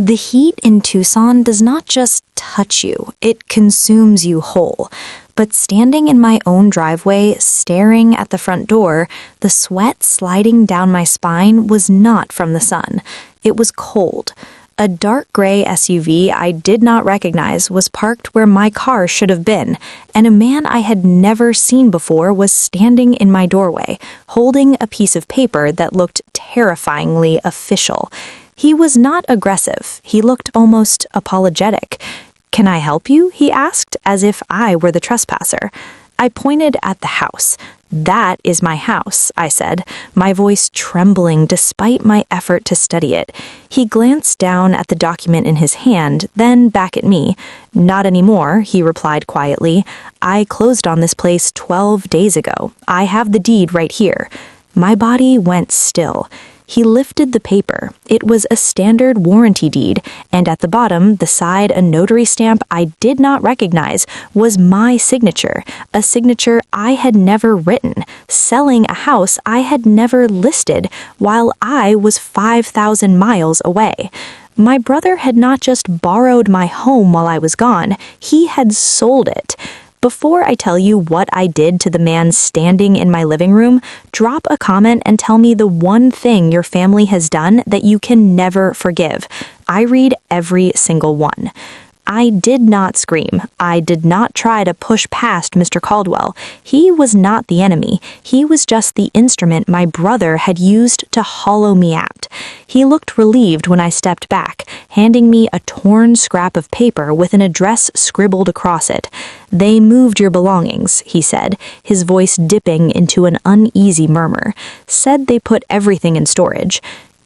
The heat in Tucson does not just touch you, it consumes you whole. But standing in my own driveway, staring at the front door, the sweat sliding down my spine was not from the sun. It was cold. A dark gray SUV I did not recognize was parked where my car should have been, and a man I had never seen before was standing in my doorway, holding a piece of paper that looked terrifyingly official. He was not aggressive. He looked almost apologetic. "Can I help you?" he asked, as if I were the trespasser. I pointed at the house. "That is my house," I said, my voice trembling despite my effort to study it. He glanced down at the document in his hand, then back at me. "Not anymore," he replied quietly. "I closed on this place 12 days ago. I have the deed right here." My body went still. He lifted the paper. It was a standard warranty deed, and at the bottom, beside a notary stamp I did not recognize, was my signature, a signature I had never written, selling a house I had never listed, while I was 5,000 miles away. My brother had not just borrowed my home while I was gone, he had sold it. Before I tell you what I did to the man standing in my living room, drop a comment and tell me the one thing your family has done that you can never forgive. I read every single one. I did not scream. I did not try to push past Mr. Caldwell. He was not the enemy. He was just the instrument my brother had used to hollow me out. He looked relieved when I stepped back, handing me a torn scrap of paper with an address scribbled across it. "They moved your belongings," he said, his voice dipping into an uneasy murmur. "Said they put everything in storage."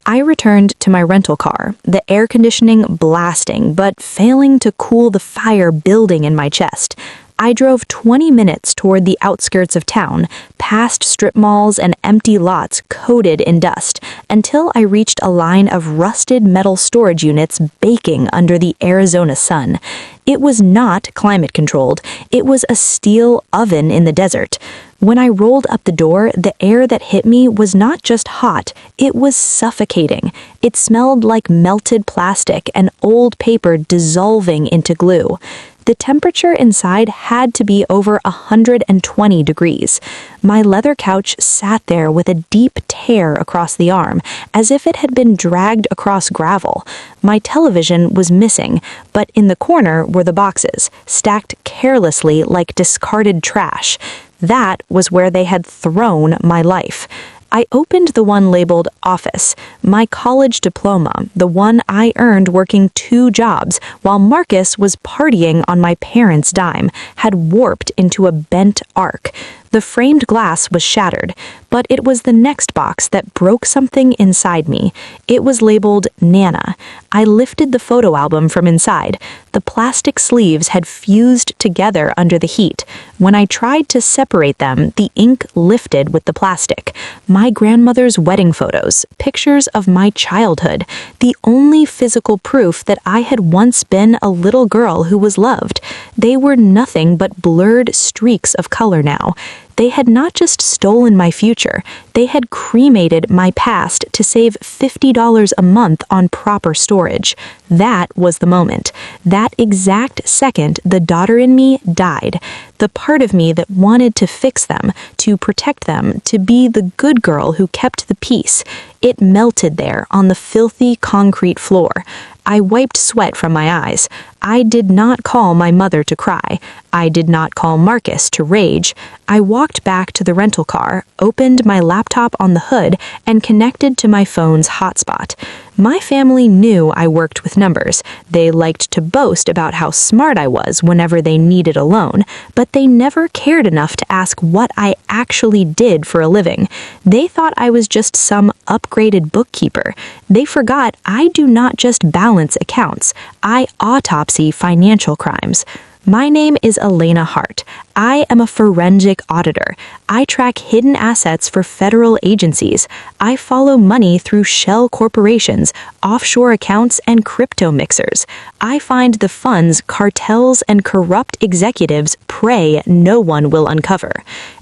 I returned to my rental car, the air conditioning blasting but failing to cool the fire building in my chest. I drove 20 minutes toward the outskirts of town, past strip malls and empty lots coated in dust, until I reached a line of rusted metal storage units baking under the Arizona sun. It was not climate-controlled. It was a steel oven in the desert. When I rolled up the door, the air that hit me was not just hot, it was suffocating. It smelled like melted plastic and old paper dissolving into glue. The temperature inside had to be over 120 degrees. My leather couch sat there with a deep tear across the arm, as if it had been dragged across gravel. My television was missing, but in the corner were the boxes, stacked carelessly like discarded trash. That was where they had thrown my life. I opened the one labeled office, my college diploma, the one I earned working 2 jobs while Marcus was partying on my parents' dime, had warped into a bent arc. The framed glass was shattered, but it was the next box that broke something inside me. It was labeled Nana. I lifted the photo album from inside. The plastic sleeves had fused together under the heat. When I tried to separate them, the ink lifted with the plastic. My grandmother's wedding photos, pictures of my childhood, the only physical proof that I had once been a little girl who was loved. They were nothing but blurred streaks of color now. They had not just stolen my future, they had cremated my past to save $50 a month on proper storage. That was the moment. That exact second, the daughter in me died. The part of me that wanted to fix them, to protect them, to be the good girl who kept the peace. It melted there on the filthy concrete floor. I wiped sweat from my eyes. I did not call my mother to cry. I did not call Marcus to rage. I walked back to the rental car, opened my laptop on the hood, and connected to my phone's hotspot. My family knew I worked with numbers. They liked to boast about how smart I was whenever they needed a loan, but they never cared enough to ask what I actually did for a living. They thought I was just some upgraded bookkeeper. They forgot I do not just balance accounts. I autopsy financial crimes. My name is Elena Hart. I am a forensic auditor. I track hidden assets for federal agencies. I follow money through shell corporations, offshore accounts, and crypto mixers. I find the funds cartels and corrupt executives pray no one will uncover.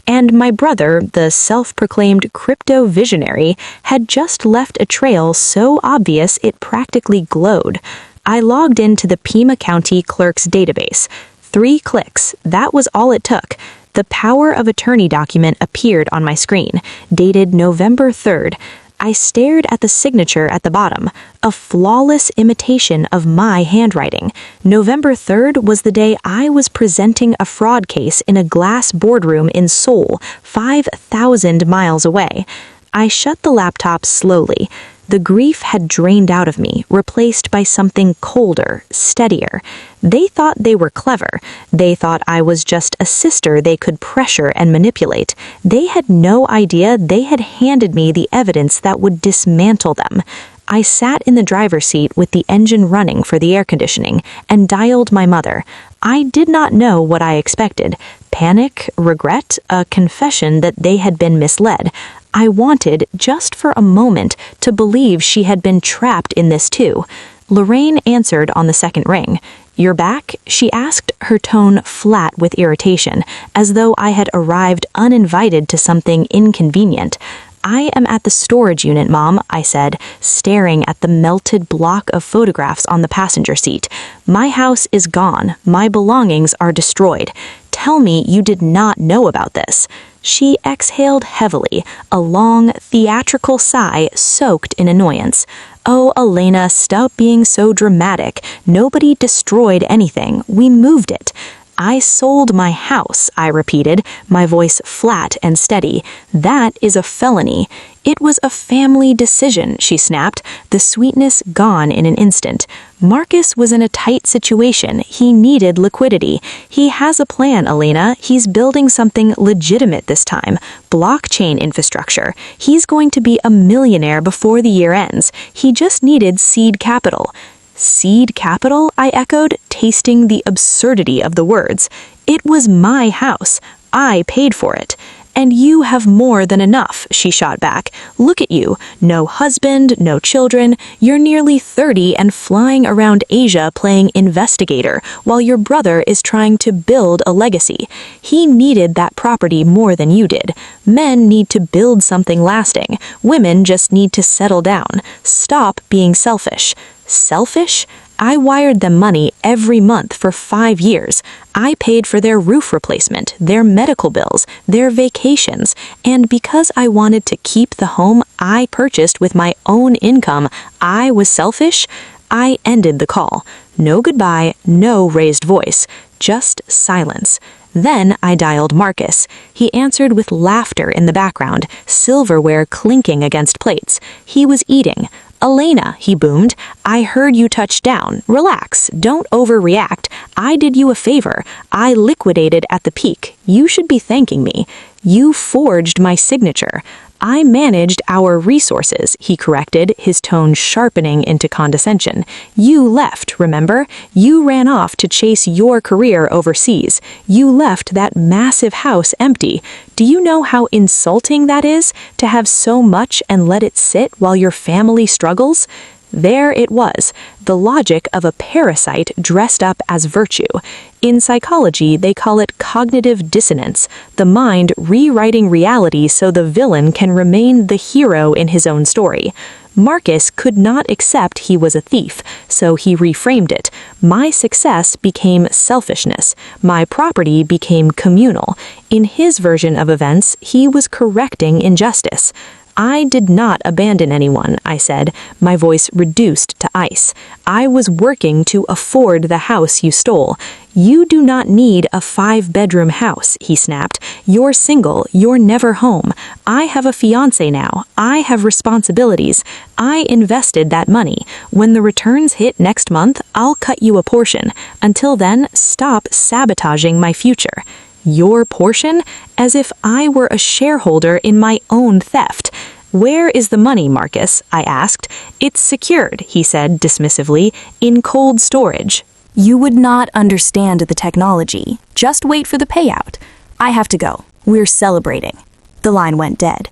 And my brother, the self-proclaimed crypto visionary, had just left a trail so obvious it practically glowed. I logged into the Pima County Clerk's database. 3 clicks, that was all it took. The power of attorney document appeared on my screen, dated November 3rd. I stared at the signature at the bottom, a flawless imitation of my handwriting. November 3rd was the day I was presenting a fraud case in a glass boardroom in Seoul, 5,000 miles away. I shut the laptop slowly. The grief had drained out of me, replaced by something colder, steadier. They thought they were clever. They thought I was just a sister they could pressure and manipulate. They had no idea they had handed me the evidence that would dismantle them. I sat in the driver's seat with the engine running for the air conditioning and dialed my mother. I did not know what I expected. Panic, regret, a confession that they had been misled. I wanted, just for a moment, to believe she had been trapped in this too. Lorraine answered on the second ring. "You're back?" she asked, her tone flat with irritation, as though I had arrived uninvited to something inconvenient. "I am at the storage unit, Mom," I said, staring at the melted block of photographs on the passenger seat. "My house is gone. My belongings are destroyed. Tell me you did not know about this." She exhaled heavily, a long, theatrical sigh soaked in annoyance. "Oh, Elena, stop being so dramatic. Nobody destroyed anything. We moved it." "I sold my house," I repeated, my voice flat and steady. "That is a felony." "It was a family decision," she snapped, the sweetness gone in an instant. "Marcus was in a tight situation. He needed liquidity. He has a plan, Elena. He's building something legitimate this time. Blockchain infrastructure. He's going to be a millionaire before the year ends. He just needed seed capital." "Seed capital?" I echoed, tasting the absurdity of the words. "It was my house. I paid for it." "And you have more than enough," she shot back. "Look at you. No husband, no children. You're nearly 30 and flying around Asia playing investigator, while your brother is trying to build a legacy. He needed that property more than you did. Men need to build something lasting. Women just need to settle down. Stop being selfish." Selfish? I wired them money every month for 5 years. I paid for their roof replacement, their medical bills, their vacations, and because I wanted to keep the home I purchased with my own income, I was selfish. I ended the call. No goodbye, no raised voice, just silence. Then I dialed Marcus. He answered with laughter in the background, silverware clinking against plates. He was eating. "Elena," he boomed, "I heard you touch down. Relax. Don't overreact. I did you a favor. I liquidated at the peak. You should be thanking me. You forged my signature. I managed our resources," he corrected, his tone sharpening into condescension. "You left, remember? You ran off to chase your career overseas. You left that massive house empty. Do you know how insulting that is, to have so much and let it sit while your family struggles?" There it was, the logic of a parasite dressed up as virtue. In psychology, they call it cognitive dissonance, the mind rewriting reality so the villain can remain the hero in his own story. Marcus could not accept he was a thief, so he reframed it. My success became selfishness. My property became communal. In his version of events, he was correcting injustice. "I did not abandon anyone," I said, my voice reduced to ice. "I was working to afford the house you stole. You do not need a 5-bedroom house," he snapped. "You're single. You're never home. I have a fiancé now. I have responsibilities. I invested that money. When the returns hit next month, I'll cut you a portion. Until then, stop sabotaging my future." Your portion? As if I were a shareholder in my own theft. "Where is the money, Marcus?" I asked. "It's secured," he said dismissively, "in cold storage." "You would not understand the technology. Just wait for the payout. I have to go. We're celebrating." The line went dead.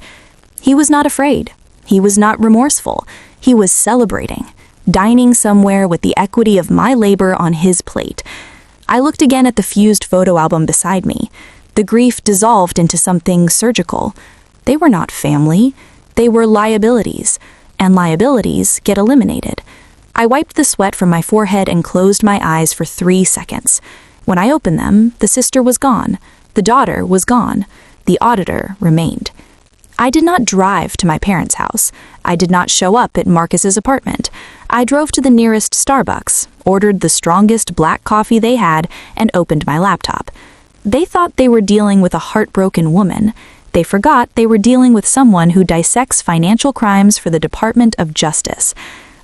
He was not afraid. He was not remorseful. He was celebrating, dining somewhere with the equity of my labor on his plate. I looked again at the fused photo album beside me. The grief dissolved into something surgical. They were not family. They were liabilities, and liabilities get eliminated. I wiped the sweat from my forehead and closed my eyes for 3 seconds. When I opened them, the sister was gone. The daughter was gone. The auditor remained. I did not drive to my parents' house. I did not show up at Marcus's apartment. I drove to the nearest Starbucks, ordered the strongest black coffee they had, and opened my laptop. They thought they were dealing with a heartbroken woman. They forgot they were dealing with someone who dissects financial crimes for the Department of Justice.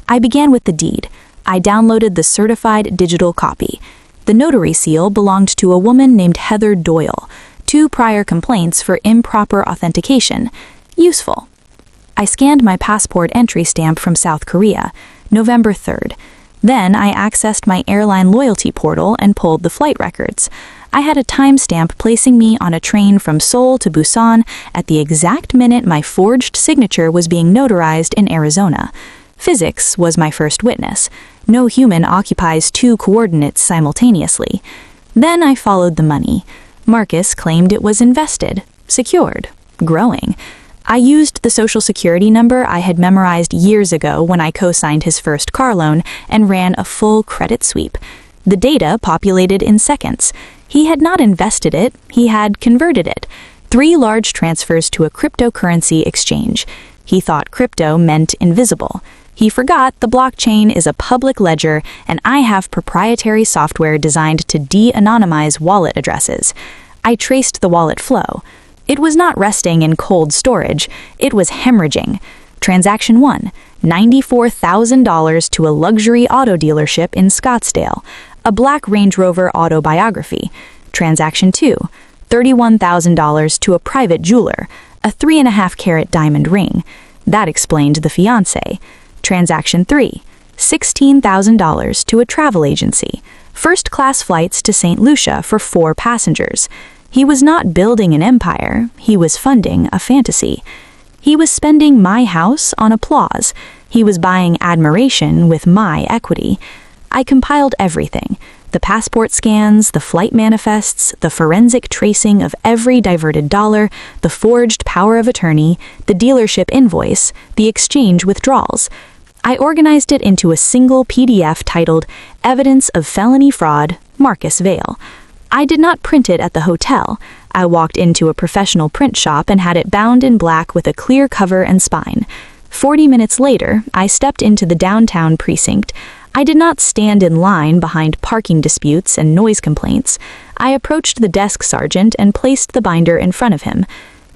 I began with the deed. I downloaded the certified digital copy. The notary seal belonged to a woman named Heather Doyle. 2 prior complaints for improper authentication. Useful. I scanned my passport entry stamp from South Korea, November 3rd. Then I accessed my airline loyalty portal and pulled the flight records. I had a timestamp placing me on a train from Seoul to Busan at the exact minute my forged signature was being notarized in Arizona. Physics was my first witness. No human occupies 2 coordinates simultaneously. Then I followed the money. Marcus claimed it was invested, secured, growing. I used the social security number I had memorized years ago when I co-signed his first car loan and ran a full credit sweep. The data populated in seconds. He had not invested it, he had converted it. 3 large transfers to a cryptocurrency exchange. He thought crypto meant invisible. He forgot the blockchain is a public ledger and I have proprietary software designed to de-anonymize wallet addresses. I traced the wallet flow. It was not resting in cold storage, it was hemorrhaging. Transaction 1, $94,000 to a luxury auto dealership in Scottsdale, a black Range Rover autobiography. Transaction 2, $31,000 to a private jeweler, a 3.5-carat diamond ring. That explained the fiancé. Transaction 3, $16,000 to a travel agency, first-class flights to St. Lucia for 4 passengers. He was not building an empire, he was funding a fantasy. He was spending my house on applause. He was buying admiration with my equity. I compiled everything. The passport scans, the flight manifests, the forensic tracing of every diverted dollar, the forged power of attorney, the dealership invoice, the exchange withdrawals. I organized it into a single PDF titled Evidence of Felony Fraud, Marcus Vale. I did not print it at the hotel. I walked into a professional print shop and had it bound in black with a clear cover and spine. 40 minutes later, I stepped into the downtown precinct. I did not stand in line behind parking disputes and noise complaints. I approached the desk sergeant and placed the binder in front of him.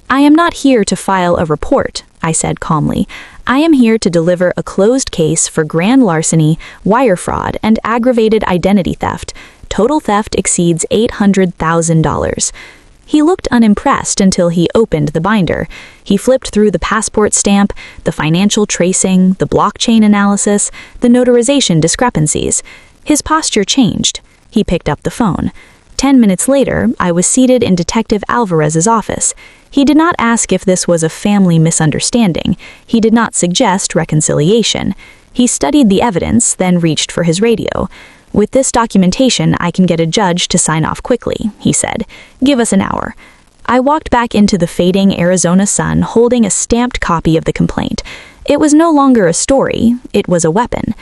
"I am not here to file a report," I said calmly. "I am here to deliver a closed case for grand larceny, wire fraud, and aggravated identity theft. Total theft exceeds $800,000. He looked unimpressed until he opened the binder. He flipped through the passport stamp, the financial tracing, the blockchain analysis, the notarization discrepancies. His posture changed. He picked up the phone. 10 minutes later, I was seated in Detective Alvarez's office. He did not ask if this was a family misunderstanding. He did not suggest reconciliation. He studied the evidence, then reached for his radio. "With this documentation, I can get a judge to sign off quickly," he said. "Give us an hour." I walked back into the fading Arizona sun holding a stamped copy of the complaint. It was no longer a story, it was a weapon.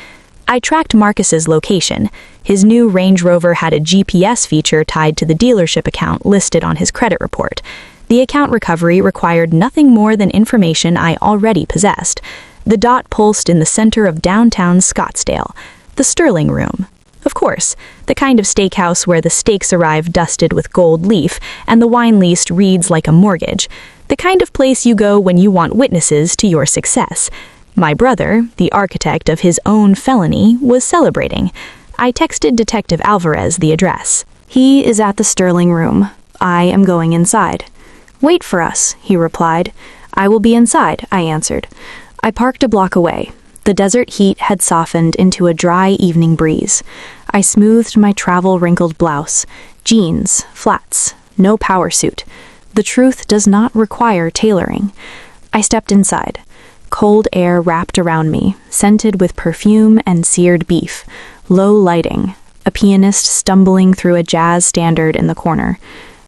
I tracked Marcus's location. His new Range Rover had a GPS feature tied to the dealership account listed on his credit report. The account recovery required nothing more than information I already possessed. The dot pulsed in the center of downtown Scottsdale. The Sterling Room. Of course, the kind of steakhouse where the steaks arrive dusted with gold leaf and the wine lease reads like a mortgage. The kind of place you go when you want witnesses to your success. My brother, the architect of his own felony, was celebrating. I texted Detective Alvarez the address. "He is at the Sterling Room. I am going inside." "Wait for us," he replied. "I will be inside," I answered. I parked a block away. The desert heat had softened into a dry evening breeze. I I smoothed my travel-wrinkled blouse. Jeans, flats, no power suit. The truth does not require tailoring. I stepped inside. Cold air wrapped around me, scented with perfume and seared beef. Low lighting. A pianist stumbling through a jazz standard in the corner.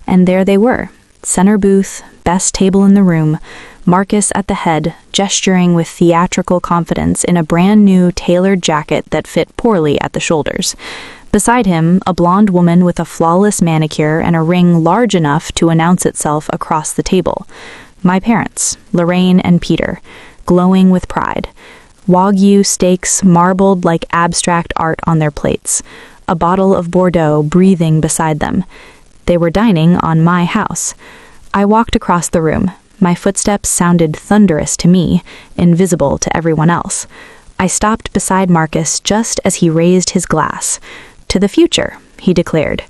And there they were. Center booth, best table in the room. Marcus at the head, gesturing with theatrical confidence in a brand new tailored jacket that fit poorly at the shoulders. Beside him, a blonde woman with a flawless manicure and a ring large enough to announce itself across the table. My parents, Lorraine and Peter, glowing with pride. Wagyu steaks marbled like abstract art on their plates. A bottle of Bordeaux breathing beside them. They were dining on my house. I walked across the room. My footsteps sounded thunderous to me, invisible to everyone else. I stopped beside Marcus just as he raised his glass. "To the future," he declared.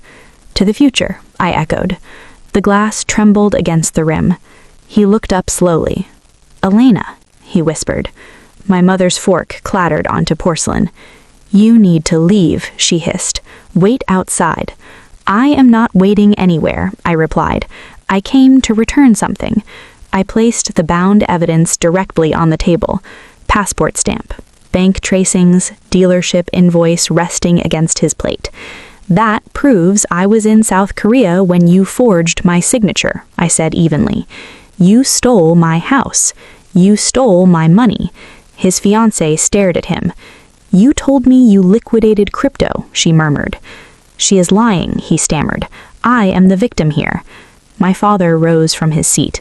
"To the future," I echoed. The glass trembled against the rim. He looked up slowly. "Elena," he whispered. My mother's fork clattered onto porcelain. "You need to leave," she hissed. "Wait outside." "I am not waiting anywhere," I replied. "I came to return something." I placed the bound evidence directly on the table. Passport stamp, bank tracings, dealership invoice resting against his plate. "That proves I was in South Korea when you forged my signature," I said evenly. "You stole my house. You stole my money." His fiancée stared at him. "You told me you liquidated crypto," she murmured. "She is lying," he stammered. "I am the victim here." My father rose from his seat.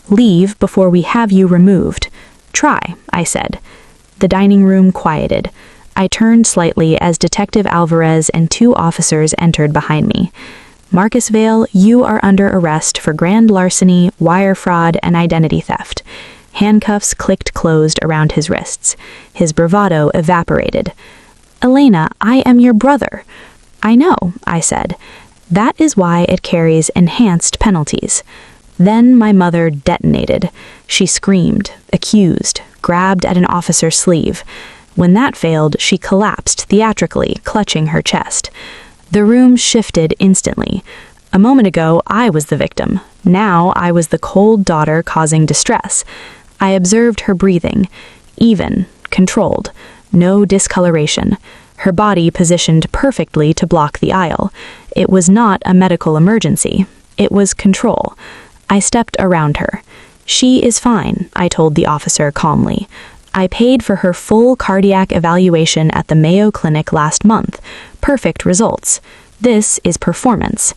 "Leave before we have you removed." "Try," I said. The dining room quieted. I turned slightly as Detective Alvarez and 2 officers entered behind me. "Marcus Vale, you are under arrest for grand larceny, wire fraud, and identity theft." Handcuffs clicked closed around his wrists. His bravado evaporated. "Elena, I am your brother." "I know," I said. "That is why it carries enhanced penalties." Then my mother detonated. She screamed, accused, grabbed at an officer's sleeve. When that failed, she collapsed theatrically, clutching her chest. The room shifted instantly. A moment ago, I was the victim. Now I was the cold daughter causing distress. I observed her breathing, even, controlled, no discoloration. Her body positioned perfectly to block the aisle. It was not a medical emergency. It was control. I stepped around her. "She is fine," I told the officer calmly. "I paid for her full cardiac evaluation at the Mayo Clinic last month. Perfect results. This is performance."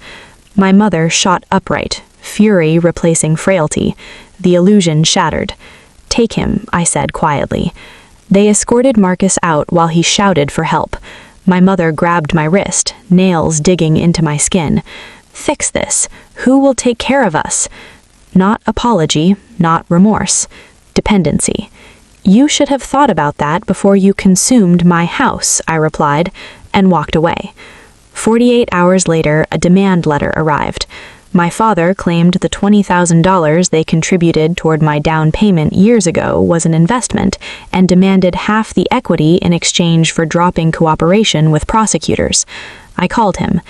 My mother shot upright, fury replacing frailty. The illusion shattered. "Take him," I said quietly. They escorted Marcus out while he shouted for help. My mother grabbed my wrist, nails digging into my skin. "Fix this. Who will take care of us?" Not apology, not remorse. Dependency. "You should have thought about that before you consumed my house," I replied, and walked away. 48 hours later, a demand letter arrived. My father claimed the $20,000 they contributed toward my down payment years ago was an investment and demanded half the equity in exchange for dropping cooperation with prosecutors. I called him.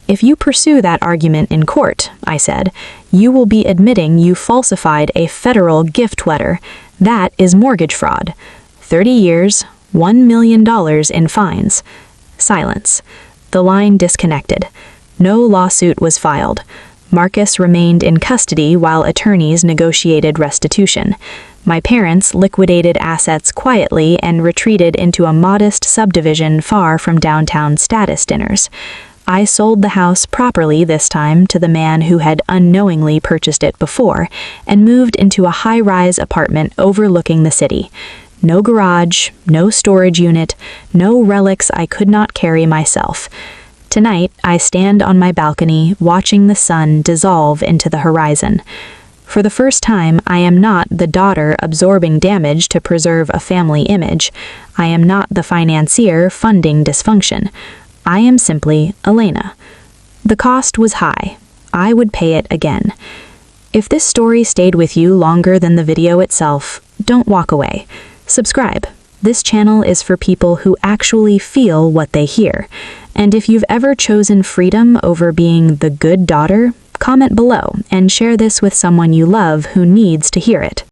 "If you pursue that argument in court," I said, "you will be admitting you falsified a federal gift letter. That is mortgage fraud. 30 years, $1 million in fines." Silence. The line disconnected. No lawsuit was filed. Marcus remained in custody while attorneys negotiated restitution. My parents liquidated assets quietly and retreated into a modest subdivision far from downtown status dinners. I sold the house properly this time to the man who had unknowingly purchased it before and moved into a high-rise apartment overlooking the city. No garage, no storage unit, no relics I could not carry myself. Tonight, I stand on my balcony watching the sun dissolve into the horizon. For the first time, I am not the daughter absorbing damage to preserve a family image. I am not the financier funding dysfunction. I am simply Elena. The cost was high. I would pay it again. If this story stayed with you longer than the video itself, don't walk away. Subscribe. This channel is for people who actually feel what they hear. And if you've ever chosen freedom over being the good daughter, comment below and share this with someone you love who needs to hear it.